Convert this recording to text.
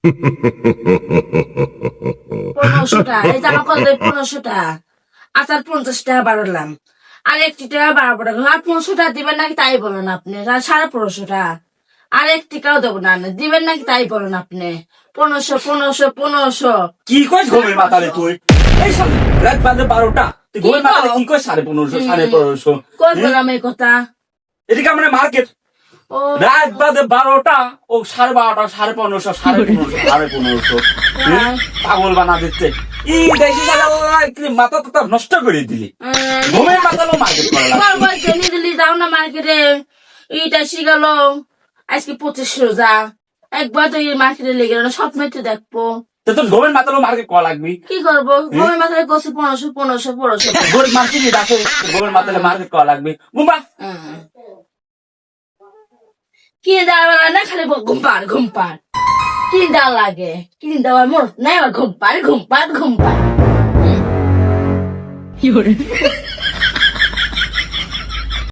1500 টাকা এই জামা কত 1500 টাকা আচার 50 টাকা বাড়ালাম আর 1 টাকা বাড়াবো না আর 500 টাকা দিবেন নাকি তাই বলেন আপনি আর 1550 টাকা আর 1 টাকাও দেবো না দিবেন নাকি তাই বলেন আপনি 1500 কি কইস ঘুমের মাতালে তুই এই সব রাত বাজে 12টা তুই ঘুমের মাতালে কি কইস 1550 1550 কই বললাম এই কথা এদিকে আমরা মার্কেট ও রাত বাজে 12টা ও 12:30 1550 1550 পাগল বানা দিচ্ছে ই দেশি শালা মাথা তো নষ্ট করে দিলি ঘুমের মাতালো মার্কেট করা লাগবে দিলি যাও না মার্কেটে এইটা শিখাল আজকে 25 রোজা একবার তো এই মার্কেটে লেগে গেল স্বপ্নই তো দেখবো তো তোর ঘুমের মাতালো মার্কেট করা লাগবে কি করবো ঘুমের মাথায় গোছে 1500 গরিব মার্কেট ডাকে ঘুমের মাতালে মার্কেট করা লাগবে ঘুমবা কি দেওয়া না খালি ঘুমপার কি দেওয়া লাগে কি দেওয়া মোর নাই ঘুমপার